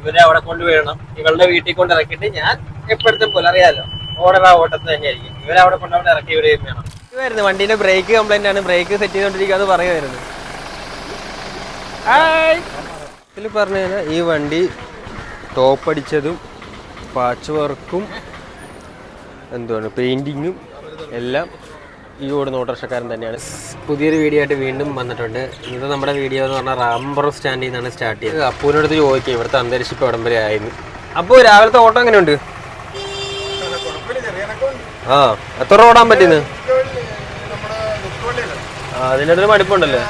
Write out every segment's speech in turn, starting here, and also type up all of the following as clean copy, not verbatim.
ഇവരെ അവിടെ കൊണ്ടുവരണം, ഇവളുടെ വീട്ടിൽ കൊണ്ട് ഇറക്കിയിട്ട് ഞാൻ എപ്പോഴത്തെ പോലെ അറിയാലോ ഓട്ടത്തിൽ തന്നെയായിരിക്കും. ഇവരവിടെ കൊണ്ടവിടെ ഇറക്കി വിടുകയും വേണം. ഇതായിരുന്നു വണ്ടീന്റെ ബ്രേക്ക് കംപ്ലൈന്റ് ആണ്, ബ്രേക്ക് സെറ്റ് ചെയ്തോണ്ടിരിക്കാന്ന് പറയുമായിരുന്നു. ഇതിൽ പറഞ്ഞു കഴിഞ്ഞാൽ ഈ വണ്ടി ടോപ്പ് അടിച്ചതും പാച്ച് വർക്കും എന്തുവാണ് പെയിന്റിങ്ങും എല്ലാം ഈ ഓടുന്ന ഓട്ടോറിക്ഷക്കാരൻ തന്നെയാണ്. പുതിയൊരു വീഡിയോ ആയിട്ട് വീണ്ടും വന്നിട്ടുണ്ട്. ഇത് നമ്മുടെ വീഡിയോ എന്ന് പറഞ്ഞാൽ റാംബറോ സ്റ്റാൻഡിൽ നിന്നാണ് സ്റ്റാർട്ട് ചെയ്തത്. അപ്പൂവിൻ്റെ അടുത്ത് ചോദിക്കുക ഇവിടുത്തെ അന്തരീക്ഷം ഇപ്പോൾ ഇടം വരെ ആയിരുന്നു. അപ്പോൾ രാവിലത്തെ ഓട്ടം എങ്ങനെയുണ്ട്? ആ, എത്ര ഓടാൻ പറ്റുന്നത്? അതിൻ്റെ അടുത്ത് മടുപ്പുണ്ടല്ലേ?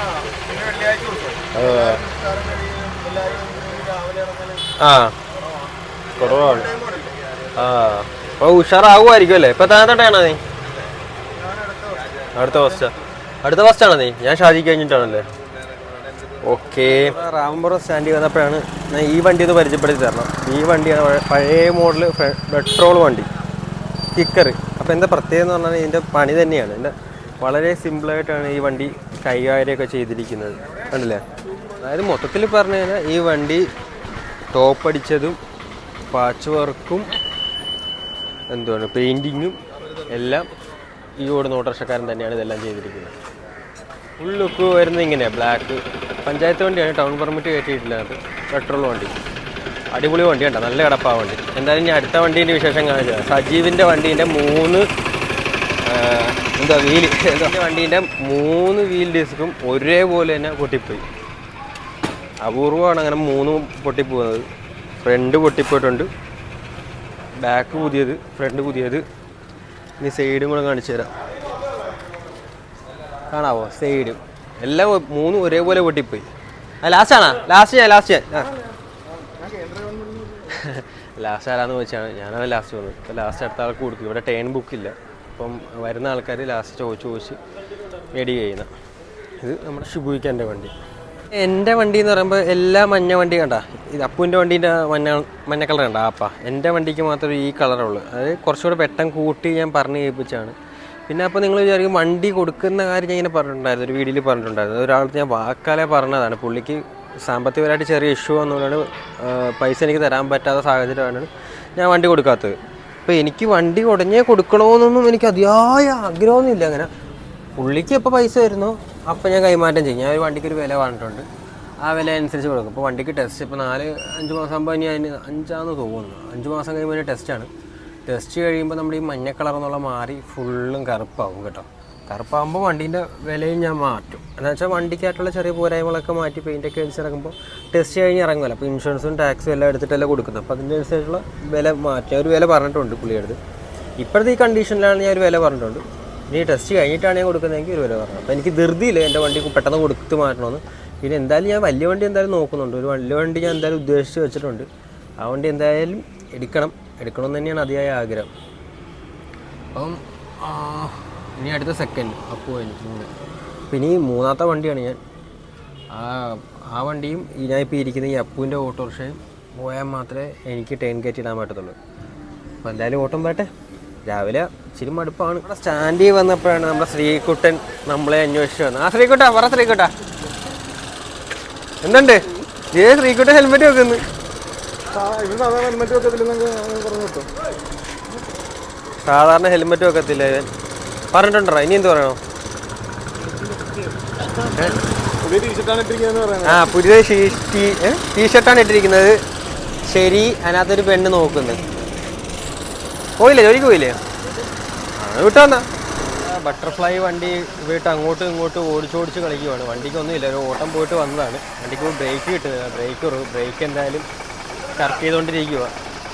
ആ, കുറവാണ്. ആ, അപ്പോൾ ഉഷാറാകുമായിരിക്കും അല്ലേ? ഇപ്പം താഴത്തോട്ടാണോ നീ? അടുത്ത ഫസ്റ്റാണോ നീ? ഞാൻ ഷാജി കഴിഞ്ഞിട്ടാണല്ലേ? ഓക്കെ. റാംബറോ സ്റ്റാൻഡിൽ വന്നപ്പോഴാണ് ഞാൻ ഈ വണ്ടി ഒന്ന് പരിചയപ്പെടുത്തി തരണം. ഈ വണ്ടിയാണ് പഴയ മോഡൽ പെട്രോൾ വണ്ടി, കിക്കർ. അപ്പോൾ എന്താ പ്രത്യേകത എന്ന് പറഞ്ഞാൽ ഇതിൻ്റെ പണി തന്നെയാണ്. ഇതിൻ്റെ വളരെ സിമ്പിളായിട്ടാണ് ഈ വണ്ടി കൈകാര്യമൊക്കെ ചെയ്തിരിക്കുന്നത്, കണ്ടില്ലേ? അതായത് മൊത്തത്തിൽ പറഞ്ഞു കഴിഞ്ഞാൽ ഈ വണ്ടി ടോപ്പ് അടിച്ചതും പാച്ച് വർക്കും എന്തുവാണ് പെയിൻറ്റിങ്ങും എല്ലാം ഈ ഓടുന്ന ഓട്ടോറിക്ഷക്കാരൻ തന്നെയാണ് ഇതെല്ലാം ചെയ്തിരിക്കുന്നത്. ഫുൾ ലുക്ക് വരുന്നത് ഇങ്ങനെയാണ്, ബ്ലാക്ക്. പഞ്ചായത്ത് വണ്ടിയാണ്, ടൗൺ പെർമിറ്റ് കയറ്റിയിട്ടില്ല. അത് പെട്രോൾ വണ്ടി, അടിപൊളി വണ്ടി കണ്ട, നല്ല കിടപ്പാ വണ്ടി. എന്തായാലും ഞാൻ അടുത്ത വണ്ടീൻ്റെ വിശേഷം കാണിച്ചത് സജീവിൻ്റെ വണ്ടീൻ്റെ വണ്ടീൻ്റെ 3 വീൽ ഡിസ്കും ഒരേപോലെ തന്നെ പൊട്ടിപ്പോയി. അപൂർവമാണ് അങ്ങനെ 3 പൊട്ടിപ്പോകുന്നത്. ഫ്രണ്ട് പൊട്ടിപ്പോയിട്ടുണ്ട്, ബാക്ക് പുതിയത്, ഫ്രണ്ട് പുതിയത്. ഇനി സൈഡും കൂടെ കാണിച്ചു തരാം, കാണാവോ? സൈഡും എല്ലാം 3 ഒരേപോലെ പൊട്ടിപ്പോയി. ലാസ്റ്റ് ആരാന്ന് വെച്ചാണ് ഞാനാണ് ലാസ്റ്റ് വന്നത്. ഇപ്പോൾ ലാസ്റ്റ് അടുത്ത ആൾക്ക് കൊടുക്കും. ഇവിടെ ടേൺ ബുക്കില്ല, അപ്പം വരുന്ന ആൾക്കാർ ലാസ്റ്റ് ചോദിച്ച് മേടി ചെയ്യുന്ന. ഇത് നമ്മുടെ ഷിബുയിക്കാൻ്റെ വണ്ടി. എൻ്റെ വണ്ടി എന്ന് പറയുമ്പോൾ എല്ലാ മഞ്ഞ വണ്ടി കണ്ട, ഇത് അപ്പൂൻ്റെ വണ്ടീൻ്റെ മഞ്ഞ കളർ കണ്ട. ആപ്പാ എൻ്റെ വണ്ടിക്ക് മാത്രമേ ഈ കളറുള്ളൂ. അത് കുറച്ചുകൂടെ പെട്ടെന്ന് കൂട്ടി ഞാൻ പറഞ്ഞ് കേൾപ്പിച്ചാണ്. പിന്നെ അപ്പോൾ നിങ്ങൾ വിചാരിക്കും വണ്ടി കൊടുക്കുന്ന കാര്യം ഞാൻ ഇങ്ങനെ പറഞ്ഞിട്ടുണ്ടായിരുന്നു, ഒരു വീഡിയോയിൽ പറഞ്ഞിട്ടുണ്ടായിരുന്നു. ഒരാൾക്ക് ഞാൻ വാക്കാലെ പറഞ്ഞതാണ്. പുള്ളിക്ക് സാമ്പത്തികപരമായിട്ട് ചെറിയ ഇഷ്യൂ വന്നുകൊണ്ടാണ് പൈസ എനിക്ക് തരാൻ പറ്റാത്ത സാഹചര്യമാണ് ഞാൻ വണ്ടി കൊടുക്കാത്തത്. അപ്പോൾ എനിക്ക് വണ്ടി ഉടനെ കൊടുക്കണമെന്നൊന്നും എനിക്ക് അതിയായ ആഗ്രഹമൊന്നുമില്ല. അങ്ങനെ പുള്ളിക്ക് എപ്പോൾ പൈസ വരുന്നോ അപ്പോൾ ഞാൻ കൈമാറ്റം ചെയ്യും. ഞാൻ ഒരു വണ്ടിക്ക് ഒരു വില പറഞ്ഞിട്ടുണ്ട്, ആ വില അനുസരിച്ച് കൊടുക്കും. ഇപ്പോൾ വണ്ടിക്ക് ടെസ്റ്റ് ഇപ്പോൾ 4-5 മാസം ആകുമ്പോൾ ഇനി അതിന് 5 തോന്നുന്നു, 5 മാസം കഴിയുമ്പോൾ ടെസ്റ്റാണ്. ടെസ്റ്റ് കഴിയുമ്പോൾ നമ്മുടെ ഈ മഞ്ഞ കളർ എന്നുള്ള മാറി ഫുള്ളും കറുപ്പാവും കേട്ടോ. കറുപ്പാകുമ്പോൾ വണ്ടീൻ്റെ വിലയും ഞാൻ മാറ്റും. എന്ന് വെച്ചാൽ വണ്ടിക്കായിട്ടുള്ള ചെറിയ പോരായ്മകളൊക്കെ മാറ്റി പെയിൻ്റൊക്കെ അടിച്ചിറങ്ങുമ്പോൾ ടെസ്റ്റ് കഴിഞ്ഞ് ഇറങ്ങുമല്ലോ. അപ്പോൾ ഇൻഷുറൻസും ടാക്സും എല്ലാം എടുത്തിട്ടല്ലേ കൊടുക്കുന്നത്. അപ്പോൾ അതിൻ്റെ അനുസരിച്ചുള്ള വില മാറ്റി ഒരു വില പറഞ്ഞിട്ടുണ്ട് പുള്ളിയെടുത്ത്. ഇപ്പോഴത്തെ ഈ കണ്ടീഷനിലാണ് ഞാൻ ഒരു വില പറഞ്ഞിട്ടുണ്ട്. ഇനി ടെസ്റ്റ് കഴിഞ്ഞിട്ടാണ് ഞാൻ കൊടുക്കുന്നതെങ്കിൽ ഒരു വില പറഞ്ഞു. അപ്പോൾ എനിക്ക് ധൃതിയില്ല എൻ്റെ വണ്ടി പെട്ടെന്ന് കൊടുത്ത് മാറ്റണമെന്ന്. പിന്നെ എന്തായാലും ഞാൻ വലിയ വണ്ടി എന്തായാലും നോക്കുന്നുണ്ട്. ഒരു വലിയ വണ്ടി ഞാൻ എന്തായാലും ഉദ്ദേശിച്ച് വെച്ചിട്ടുണ്ട്. ആ വണ്ടി എന്തായാലും എടുക്കണമെന്ന് തന്നെയാണ് അതിയായ ആഗ്രഹം. അപ്പം ഇനി അടുത്ത സെക്കൻഡ് അപ്പോൾ കഴിഞ്ഞു 3. പിന്നെ ഈ 3ാമത്തെ വണ്ടിയാണ് ഞാൻ. ആ വണ്ടിയും ഞാൻ ഇപ്പോൾ ഇരിക്കുന്ന ഈ അപ്പൂൻ്റെ ഓട്ടോറിക്ഷയും പോയാൽ മാത്രമേ എനിക്ക് ടേൺ ഗേറ്റ് ഇടാൻ പറ്റത്തുള്ളൂ. അപ്പോൾ എന്തായാലും ഓട്ടം പോട്ടെ. രാവിലെ ഇച്ചിരി മടുപ്പാണ്. ഇവിടെ സ്റ്റാൻഡിൽ വന്നപ്പോഴാണ് നമ്മുടെ ശ്രീകുട്ടൻ നമ്മളെ അന്വേഷിച്ച് വന്നത്. ശ്രീകുട്ടാ പറ, ശ്രീകുട്ടാ എന്തുണ്ട്? ശ്രീകുട്ടൻ ഹെൽമെറ്റ് വെക്കുന്നു. സാധാരണ ഹെൽമെറ്റ് വെക്കത്തില്ല ഇവൻ, പറഞ്ഞിട്ടുണ്ടോ? ഇനി എന്ത് പറയണോ? പുതിയ ടീഷർട്ടാണ് ഇട്ടിരിക്കുന്നത്. ശരി, അതിനകത്തൊരു പെണ്ണ് നോക്കുന്നത്. പോയില്ലേ, ജോലിക്ക് പോയില്ലേ? വിട്ടോന്നാ. ബട്ടർഫ്ലൈ വണ്ടി വീട്ട് അങ്ങോട്ടും ഇങ്ങോട്ടും ഓടിച്ചോടിച്ച് കളിക്കുവാണ്. വണ്ടിക്കൊന്നുമില്ല, ഒരു ഓട്ടം പോയിട്ട് വന്നതാണ്. വണ്ടിക്ക് ബ്രേക്ക് കിട്ടുന്നില്ല. ബ്രേക്ക് എന്തായാലും കറക്റ്റ് ചെയ്തുകൊണ്ടിരിക്കുക.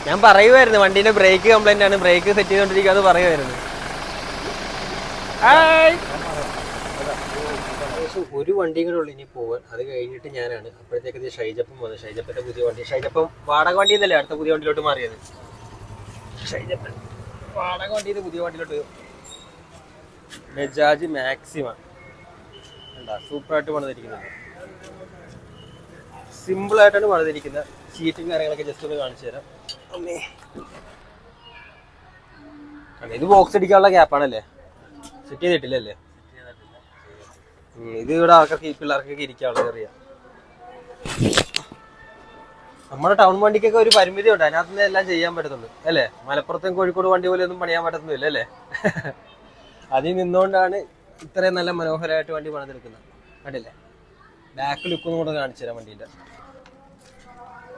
ഞാൻ പറയുമായിരുന്നു വണ്ടീൻ്റെ ബ്രേക്ക് കംപ്ലൈൻ്റ് ആണ്, ബ്രേക്ക് സെറ്റ് ചെയ്തുകൊണ്ടിരിക്കുക എന്ന് പറയുമായിരുന്നു. ഒരു വണ്ടിയും കൂടെ ഉള്ളു ഇനി പോവാൻ, അത് കഴിഞ്ഞിട്ട് ഞാനാണ്. അപ്പോഴത്തേക്ക് ഇത് ഷൈജപ്പം വന്നു. ഷൈജപ്പൻ്റെ പുതിയ വണ്ടി. ഷൈജപ്പം വാടക വണ്ടി എന്നല്ലേ അടുത്ത പുതിയ വണ്ടിയിലോട്ട് മാറിയത്. ഷൈജപ്പൻ വാടക വണ്ടിയിൽ പുതിയ വണ്ടിയിലോട്ട് ബജാജ് മാക്സിമ എന്താ സൂപ്പറായിട്ട് പണിതിരിക്കുന്നത്. സിമ്പിളായിട്ടാണ് പണിതിരിക്കുന്നത്. സീറ്റും കാര്യങ്ങളൊക്കെ ജസ്റ്റ് ഒന്ന് കാണിച്ചു തരാം. ഇത് ബോക്സ് അടിക്കാനുള്ള ഗ്യാപ്പാണല്ലേ, സെറ്റ് ചെയ്തിട്ടില്ലല്ലേ? ഇത് ഇവിടെ ആൾക്കാർക്ക്, പിള്ളേർക്കൊക്കെ ഇരിക്കാനുള്ളത് അറിയാം. നമ്മുടെ ടൗൺ വണ്ടിക്കൊക്കെ ഒരു പരിമിതി ഉണ്ട്, അതിനകത്ത് നിന്ന് എല്ലാം ചെയ്യാൻ പറ്റുന്നുണ്ട് അല്ലേ. മലപ്പുറത്തും കോഴിക്കോട് വണ്ടി പോലെ ഒന്നും പണിയാൻ പറ്റുന്നില്ല അല്ലേ. അതിൽ നിന്നുകൊണ്ടാണ് ഇത്രയും നല്ല മനോഹരമായിട്ട് വണ്ടി പണിതെടുക്കുന്നത്. കണ്ടില്ലേ, ബാക്ക് ലുക്കൊന്നും കൂടെ കാണിച്ചു തരാം. വണ്ടീൻ്റെ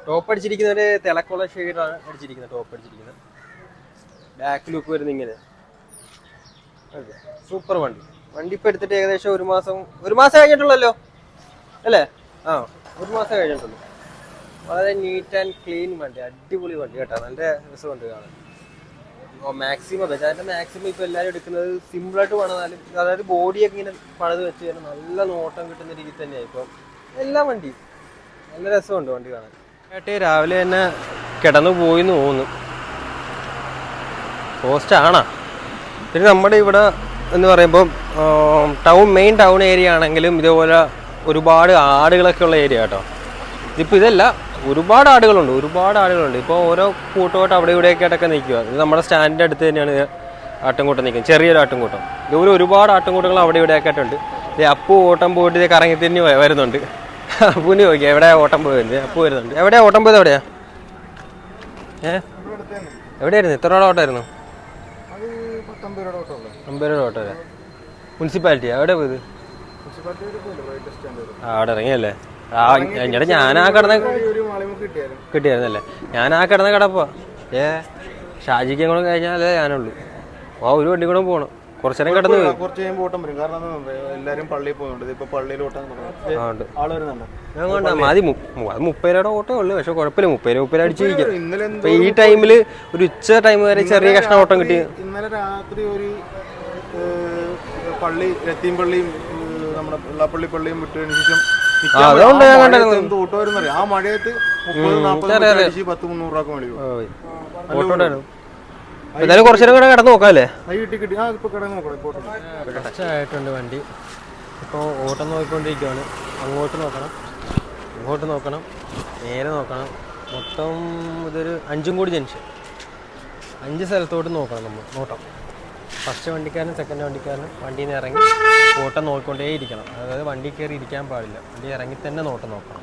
ടോപ്പ് അടിച്ചിരിക്കുന്നൊരു തിളക്കുള്ള ഷെയ്ഡാണ് അടിച്ചിരിക്കുന്നത്. ടോപ്പ് അടിച്ചിരിക്കുന്നത് ബാക്ക് ലുക്ക് വരുന്നത് ഇങ്ങനെ. സൂപ്പർ വണ്ടി. വണ്ടി ഇപ്പം എടുത്തിട്ട് ഏകദേശം ഒരു മാസം കഴിഞ്ഞിട്ടുള്ളല്ലോ അല്ലേ. ആ, ഒരു മാസം കഴിഞ്ഞിട്ടുള്ളൂ. വളരെ നീറ്റ് ആൻഡ് ക്ലീൻ വണ്ടി, അടിപൊളി വണ്ടി കേട്ടോ. നല്ല രസമുണ്ട് കാണാൻ. മാക്സിമം അതിൻ്റെ മാക്സിമം ഇപ്പോൾ എല്ലാവരും എടുക്കുന്നത് സിമ്പിളായിട്ട് പണിതാലും, അതായത് ബോഡിയൊക്കെ ഇങ്ങനെ പണിത് വെച്ച് കഴിഞ്ഞാൽ നല്ല നോട്ടം കിട്ടുന്ന രീതിയിൽ തന്നെയാണ് ഇപ്പം എല്ലാ വണ്ടിയും. നല്ല രസമുണ്ട് വണ്ടി കാണാൻ. ഏട്ടേ രാവിലെ തന്നെ കിടന്നു പോയിന്ന് തോന്നുന്നു. പോസ്റ്റാണോ? പിന്നെ നമ്മുടെ ഇവിടെ എന്ന് പറയുമ്പോൾ മെയിൻ ടൗൺ ഏരിയ ആണെങ്കിലും ഇതേപോലെ ഒരുപാട് ആടുകളൊക്കെ ഉള്ള ഏരിയ കേട്ടോ. ഇതിപ്പോൾ ഇതല്ല, ഒരുപാട് ആടുകളുണ്ട്. ഇപ്പോൾ ഓരോ കൂട്ടമായിട്ട് അവിടെ ഇവിടെയൊക്കെ ആയിട്ടൊക്കെ നിൽക്കുക. ഇത് നമ്മുടെ സ്റ്റാൻഡിൻ്റെ അടുത്ത് തന്നെയാണ് ആട്ടുംകൂട്ടം നിൽക്കുന്നത്, ചെറിയൊരു ആട്ടുംകൂട്ടം. ഇതുപോലെ ഒരുപാട് ആട്ടുംകൂട്ടങ്ങൾ അവിടെ ഇവിടെയൊക്കെ ആയിട്ടുണ്ട്. ഇത് അപ്പു ഓട്ടം പോയിട്ട് ഇത് കറങ്ങി തിരിഞ്ഞ് വരുന്നുണ്ട്. അപ്പൂന് നോക്കിയാൽ എവിടെയാ ഓട്ടം പോയത്? അപ്പു വരുന്നുണ്ട്. എവിടെയാ ഓട്ടം പോയത്? എവിടെയാ? എവിടെയായിരുന്നു? എത്ര രൂപ ഓട്ടമായിരുന്നു? 50 രൂപ ഓട്ടോ. മുനിസിപ്പാലിറ്റിയാ? എവിടെ പോയത്? അവിടെ ഇറങ്ങിയല്ലേ. ഞാൻ ആ കിടന്ന കിട്ടിയായിരുന്നല്ലേ. ഞാൻ ആ കിടന്ന കടപ്പാ. ഷാജിക്ക് കൂടെ കഴിഞ്ഞാലേ ഞാനുള്ളൂ. ഒരു വണ്ടി കൂടെ പോകണം. കുറച്ചു നേരം കിടന്ന് കുറച്ച് കഴിയുമ്പോൾ ഓട്ടം വരും. കാരണം എല്ലാവരും പള്ളിയിൽ പോകുന്നുണ്ട്. ഇപ്പൊ പള്ളിയിൽ ഓട്ടം മതി. 30 രൂപയുടെ ഓട്ടേ ഉള്ളു. പക്ഷെ കുഴപ്പമില്ല, 30 രൂപ അടിച്ചിരിക്കാം. ഇപ്പൊ ഈ ടൈമില് ഒരു ഉച്ച ടൈം വരെ ചെറിയ കഷ്ണം ഓട്ടം കിട്ടി. ഇന്നലെ രാത്രി ഒരു പള്ളി ലത്തീം പള്ളിയും നമ്മുടെ വെള്ളാപ്പള്ളി പള്ളിയും വിട്ടതിന് ശേഷം ഓട്ടോ വരുന്നറിയാം. ആ മഴയത്ത് 30-40 രൂപ മേടി എന്തായാലും കുറച്ചു നേരം കൂടെ കിടന്ന് നോക്കാം അല്ലേ. ആയിട്ടുണ്ട് വണ്ടി. ഇപ്പോൾ ഓട്ടം നോക്കിക്കൊണ്ടിരിക്കുകയാണ്. അങ്ങോട്ട് നോക്കണം, ഇങ്ങോട്ട് നോക്കണം, നേരെ നോക്കണം. മൊത്തം ഇതൊരു 5 കൂടി ജംഗ്ഷൻ, 5 സ്ഥലത്തോട്ട് നോക്കണം നമ്മൾ. നോട്ടം ഫസ്റ്റ് വണ്ടിക്കാരനും സെക്കൻഡ് വണ്ടിക്കാരനും വണ്ടിയിൽ നിന്ന് ഇറങ്ങി ഓട്ടം നോക്കിക്കൊണ്ടേ ഇരിക്കണം. അതായത് വണ്ടി കയറി ഇരിക്കാൻ പാടില്ല, വണ്ടി ഇറങ്ങി തന്നെ നോട്ടം നോക്കണം.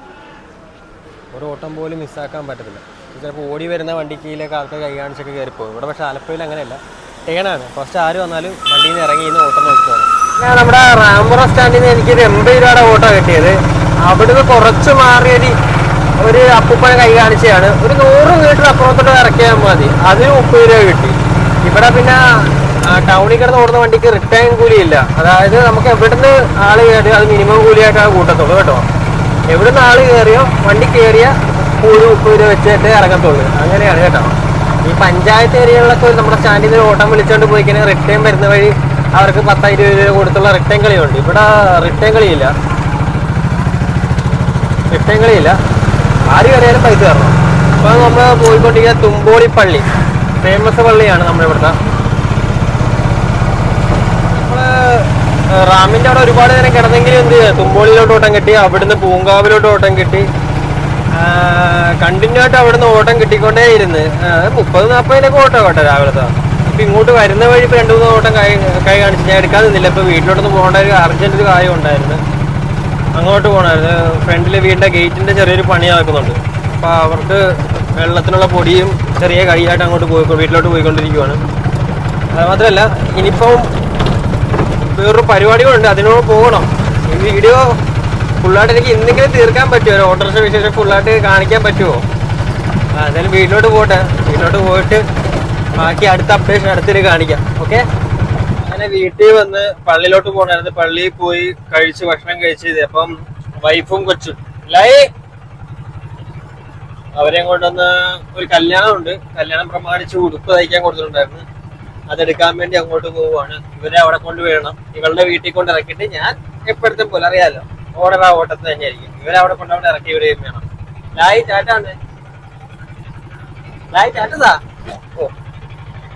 ഒരു ഓട്ടം പോലും മിസ്സാക്കാൻ പറ്റത്തില്ല. ചിലപ്പോൾ ഓടി വരുന്ന വണ്ടിക്കിലേക്ക് ആൾക്കാർ കൈ കാണിച്ചൊക്കെ കയറിപ്പോകും. ഇവിടെ പക്ഷേ ആലപ്പുഴയിൽ അങ്ങനെയല്ല, ടേണാണ്. ഫസ്റ്റ് ആര് വന്നാലും വണ്ടിയിൽ നിന്ന് ഇറങ്ങി ഇന്ന് ഓട്ടം നോക്കിപ്പോകണം. ഞാൻ നമ്മുടെ റാംപുറ സ്റ്റാൻഡിൽ നിന്ന് എനിക്കൊരു 80 രൂപയുടെ ഓട്ടോ കിട്ടിയത്. അവിടുന്ന് കുറച്ച് മാറിയൊരു അപ്പൂപ്പനെ കൈ കാണിച്ചതാണ്. ഒരു 100 മീറ്റർ അപ്പുറത്തോട്ട് ഇറക്കിയാൽ മതി, അതിന് 30 രൂപ കിട്ടി. ഇവിടെ പിന്നെ ടൗണിൽ കിടന്ന് ഓടുന്ന വണ്ടിക്ക് റിട്ടേൺ കൂലിയില്ല. അതായത് നമുക്ക് എവിടുന്ന് ആൾ കയറി അത് മിനിമം കൂലിയായിട്ടാണ് കൂട്ടത്തുള്ളൂ കേട്ടോ. എവിടുന്ന് ആൾ കയറിയോ വണ്ടി കയറിയ 30 രൂപ വെച്ചിട്ട് ഇറങ്ങത്തുള്ളൂ. അങ്ങനെയാണ് കേട്ടോ. ഈ പഞ്ചായത്ത് ഏരിയകളിലൊക്കെ നമ്മുടെ സ്റ്റാൻഡിൽ നിന്ന് ഓട്ടം വിളിച്ചുകൊണ്ട് പോയി കഴിഞ്ഞാൽ റിട്ടേൺ വരുന്ന വഴി അവർക്ക് 10-20 രൂപ കൊടുത്തുള്ള റിട്ടേൺ കളിയുണ്ട്. ഇവിടെ റിട്ടേൺ കളിയില്ല. ആര് കയറിയാലും പൈസ തരണം. അപ്പോൾ നമ്മൾ പോയിക്കൊണ്ടിരിക്കുന്ന തുമ്പോളി പള്ളി, ഫേമസ് പള്ളിയാണ് നമ്മുടെ ഇവിടുത്തെ. റാമിൻ്റെ അവിടെ ഒരുപാട് നേരം കിടന്നെങ്കിലും എന്ത് തുമ്പോളിയിലോട്ട് ഓട്ടം കിട്ടി, അവിടുന്ന് പൂങ്കാവിലോട്ട് ഓട്ടം കിട്ടി. കണ്ടിന്യൂ ആയിട്ട് അവിടുന്ന് ഓട്ടം കിട്ടിക്കൊണ്ടേ ഇരുന്ന് 30-40 ഓട്ടം കേട്ടോ രാവിലത്തെ. ഇപ്പം ഇങ്ങോട്ട് വരുന്ന വഴി ഇപ്പോൾ 2-3 ഓട്ടം കൈ കാണിച്ച് ഞാൻ എടുക്കാൻ നിന്നില്ല. ഇപ്പോൾ വീട്ടിലോട്ടൊന്ന് പോകേണ്ട ഒരു അർജൻറ്റ് ഒരു കാര്യം ഉണ്ടായിരുന്നു, അങ്ങോട്ട് പോകണമായിരുന്നു. ഫ്രണ്ടിൽ വീടിൻ്റെ ഗേറ്റിൻ്റെ ചെറിയൊരു പണി നടക്കുന്നുണ്ട്. അപ്പോൾ അവർക്ക് വെള്ളത്തിനുള്ള പൊടിയും ചെറിയ കൈയായിട്ട് അങ്ങോട്ട് വീട്ടിലോട്ട് പോയിക്കൊണ്ടിരിക്കുവാണ്. അത് മാത്രമല്ല ഇനിയിപ്പം വേറൊരു പരിപാടികളുണ്ട്, അതിനോട് പോകണം. ഈ വീഡിയോ ഫുള്ളായിട്ട് എനിക്ക് ഇന്നെങ്കിലും തീർക്കാൻ പറ്റുമോ? ഒരു ഓട്ടോറിക്ഷ വിശേഷം ഫുള്ളായിട്ട് കാണിക്കാൻ പറ്റുമോ? എന്തായാലും വീട്ടിലോട്ട് പോട്ടെ. വീട്ടിലോട്ട് പോയിട്ട് ബാക്കി അടുത്ത അപ്ഡേഷൻ അടുത്തിട്ട് കാണിക്കാം. ഓക്കെ. അങ്ങനെ വീട്ടിൽ വന്ന് പള്ളിയിലോട്ട് പോകണമായിരുന്നു. പള്ളിയിൽ പോയി കഴിച്ച് ഭക്ഷണം കഴിച്ചത്. അപ്പം വൈഫും കൊച്ചും അവരെയും കൊണ്ടൊന്ന് ഒരു കല്യാണമുണ്ട്. കല്യാണം പ്രമാണിച്ച് ഉടുപ്പ് തയ്ക്കാൻ കൊടുത്തിട്ടുണ്ടായിരുന്നു. അതെടുക്കാൻ വേണ്ടി അങ്ങോട്ട് പോവുകയാണ്. ഇവരെ അവിടെ കൊണ്ടുവരണം. ഇവളുടെ വീട്ടിൽ കൊണ്ട് ഇറക്കിയിട്ട് ഞാൻ എപ്പോഴത്തെ പോലെ അറിയാലോ ഓട്ടത്തിൽ തന്നെയായിരിക്കും. ഇവരെ അവിടെ കൊണ്ടവിടെ ഇറക്കി വരികയും വേണം. ടാറ്റതാ. ഓ,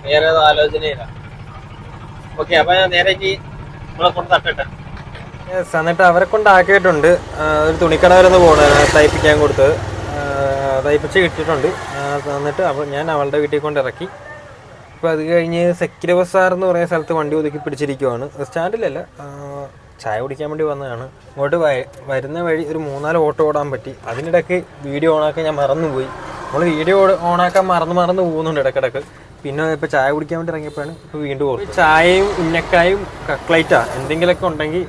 വേറെ ആലോചനയില്ല. ഓക്കെ, അപ്പൊ ഞാൻ നേരെ നമ്മളെ കൊണ്ട് തട്ടട്ടെ. എന്നിട്ട് അവരെ കൊണ്ടാക്കിയിട്ടുണ്ട്. ഒരു തുണിക്കട വരെ ഒന്ന് പോകണമായിരുന്നു, തയ്പ്പിക്കാൻ കൊടുത്തത്. തയ്പ്പിച്ച് കിട്ടിയിട്ടുണ്ട്. എന്നിട്ട് ഞാൻ അവളുടെ വീട്ടിൽ കൊണ്ട് ഇറക്കി. അപ്പോൾ അത് കഴിഞ്ഞ് സെക്യൂർ ബസാർ എന്ന് പറയുന്ന സ്ഥലത്ത് വണ്ടി ഒതുക്കി പിടിച്ചിരിക്കുവാണ്. സ്റ്റാൻഡിലല്ല, ചായ കുടിക്കാൻ വേണ്ടി വന്നതാണ്. ഇങ്ങോട്ട് വരുന്ന വഴി ഒരു 3-4 ഓട്ടോ ഓടാൻ പറ്റി. അതിനിടയ്ക്ക് വീഡിയോ ഓണാക്കാൻ ഞാൻ മറന്നുപോയി. നമ്മൾ വീഡിയോ ഓണാക്കാൻ മറന്നു പോകുന്നുണ്ട് ഇടയ്ക്കിടയ്ക്ക്. പിന്നെ ഇപ്പോൾ ചായ കുടിക്കാൻ വേണ്ടി ഇറങ്ങിയപ്പോഴാണ് ഇപ്പോൾ വീണ്ടും ഓർത്തത്. ചായയും ഉന്നക്കായും കട്ട്ലൈറ്റാ എന്തെങ്കിലുമൊക്കെ ഉണ്ടെങ്കിൽ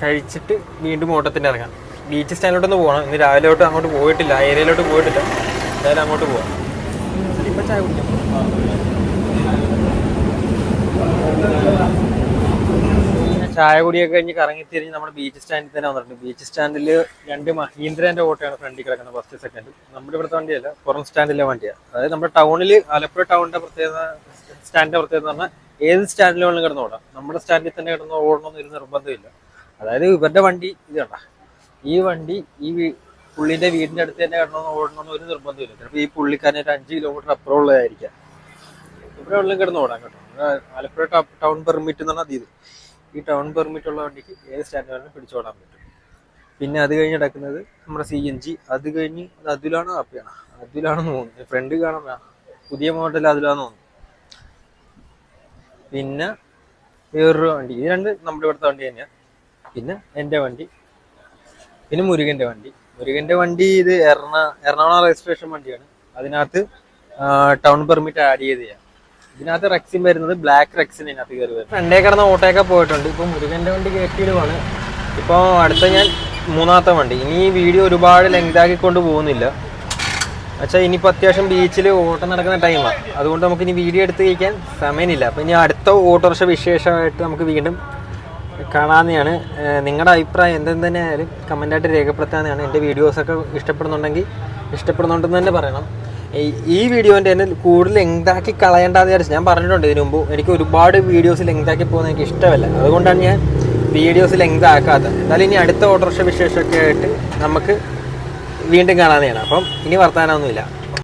കഴിച്ചിട്ട് വീണ്ടും ഓട്ടത്തിന് ഇറങ്ങാം. ബീച്ച് സ്റ്റാൻഡിലോട്ടൊന്ന് പോകണം. ഇന്ന് രാവിലെ അങ്ങോട്ട് പോയിട്ടില്ല, ആ ഏരിയയിലോട്ട് പോയിട്ടില്ല. എന്തായാലും അങ്ങോട്ട് പോവാം. ഇപ്പം ചായ കുടിക്കാം. ചായ കുടിയൊക്കെ കഴിഞ്ഞ് കറങ്ങി തിരിഞ്ഞ് നമ്മുടെ ബീച്ച് സ്റ്റാൻഡിൽ തന്നെ വന്നിട്ടുണ്ട്. ബീച്ച് സ്റ്റാൻഡിൽ 2 മഹീന്ദ്രേൻ്റെ ഓട്ടോയാണ് ഫ്രണ്ടിൽ കിടക്കുന്നത്, ഫസ്റ്റ് സെക്കൻഡ്. നമ്മുടെ ഇവിടുത്തെ വണ്ടിയല്ല, പുറം സ്റ്റാൻഡിലെ വണ്ടിയാണ്. അതായത് നമ്മുടെ ടൗണിൽ, ആലപ്പുഴ ടൗണിൻ്റെ പ്രത്യേകത, സ്റ്റാൻഡിൻ്റെ പ്രത്യേകത എന്ന് പറഞ്ഞാൽ ഏത് സ്റ്റാൻഡിൽ വേണമെങ്കിലും കിടന്ന് ഓടാം. നമ്മുടെ സ്റ്റാൻഡിൽ തന്നെ കിടന്ന് ഓടണമെന്ന് ഒരു നിർബന്ധമില്ല. അതായത് ഇവരുടെ വണ്ടി ഇത് കണ്ട, ഈ വണ്ടി ഈ പുള്ളിൻ്റെ വീടിൻ്റെ അടുത്ത് തന്നെ ഓടണമെന്ന് ഒരു നിർബന്ധമില്ല. ചിലപ്പോൾ ഈ പുള്ളിക്കാരൻ ഒരു 5 കിലോമീറ്റർ അപ്പുറമുള്ളതായിരിക്കാം. ഇവിടെ ഉള്ളിൽ കിടന്ന് ഓടാം കേട്ടോ. ആലപ്പുഴ ടൗൺ പെർമിറ്റ് എന്ന് പറഞ്ഞാൽ ഇത്, ഈ ടൗൺ പെർമിറ്റ് ഉള്ള വണ്ടിക്ക് ഏത് സ്റ്റാൻഡ് വേണമെങ്കിലും പിടിച്ചോടാൻ പറ്റും. പിന്നെ അത് കഴിഞ്ഞ് നടക്കുന്നത് നമ്മുടെ CNG. അത് കഴിഞ്ഞ് അതിലാണോ ആപ്പിയാണോ, അതിലാണെന്ന് തോന്നുന്നു. ഫ്രണ്ട് കാണാൻ പുതിയ മോഡൽ അതിലാണെന്ന് തോന്നുന്നു. പിന്നെ വേറൊരു വണ്ടി, ഇത് 2 നമ്മുടെ ഇവിടുത്തെ വണ്ടി തന്നെയാണ്. പിന്നെ എൻ്റെ വണ്ടി, പിന്നെ മുരുകൻ്റെ വണ്ടി. ഇത് എറണാകുളം രജിസ്ട്രേഷൻ വണ്ടിയാണ്. അതിനകത്ത് ടൗൺ പെർമിറ്റ് ആഡ് ചെയ്തതാണ്. ഇതിനകത്ത് റെക്സിൻ വരുന്നത് ബ്ലാക്ക് റെക്സിൻ ഇതിനകത്ത് കയറി വരും. ഫ്രണ്ടേ കിടന്ന ഓട്ടോയൊക്കെ പോയിട്ടുണ്ട്. ഇപ്പോൾ മുരുകൻ്റെ വണ്ടി കയറ്റിയിടുവാണ്. ഇപ്പോൾ അടുത്ത ഞാൻ 3ാമത്തെ വണ്ടി. ഇനി ഈ വീഡിയോ ഒരുപാട് ലെങ്ത് ആക്കിക്കൊണ്ട് പോകുന്നില്ല. പക്ഷേ ഇനിയിപ്പോൾ അത്യാവശ്യം ബീച്ചിൽ ഓട്ടം നടക്കുന്ന ടൈമാണ്. അതുകൊണ്ട് നമുക്ക് ഇനി വീഡിയോ എടുത്ത് കഴിക്കാൻ സമയമില്ല. അപ്പോൾ ഇനി അടുത്ത ഓട്ടോറിക്ഷ വിശേഷമായിട്ട് നമുക്ക് വീണ്ടും കാണാവുന്നതാണ്. നിങ്ങളുടെ അഭിപ്രായം എന്തെന്ന് ആയാലും കമൻറ്റായിട്ട് രേഖപ്പെടുത്താവുന്നതാണ്. എൻ്റെ വീഡിയോസൊക്കെ ഇഷ്ടപ്പെടുന്നുണ്ടെന്ന് തന്നെ പറയണം. ഈ വീഡിയോൻ്റെ തന്നെ കൂടുതൽ ലെങ്താക്കി കളയേണ്ടതെന്ന് വിചാരിച്ചു. ഞാൻ പറഞ്ഞിട്ടുണ്ട് ഇതിനു മുമ്പ്, എനിക്ക് ഒരുപാട് വീഡിയോസ് ലെങ്താക്കി പോകുന്നത് എനിക്ക് ഇഷ്ടമല്ല. അതുകൊണ്ടാണ് ഞാൻ വീഡിയോസ് ലെങ്ത് ആക്കാത്തത്. എന്നാലും ഇനി അടുത്ത ഓട്ടോറിക്ഷ വിശേഷമൊക്കെ ആയിട്ട് നമുക്ക് വീണ്ടും കാണാവുന്നതാണ്. അപ്പം ഇനി വർത്താനമൊന്നുമില്ല.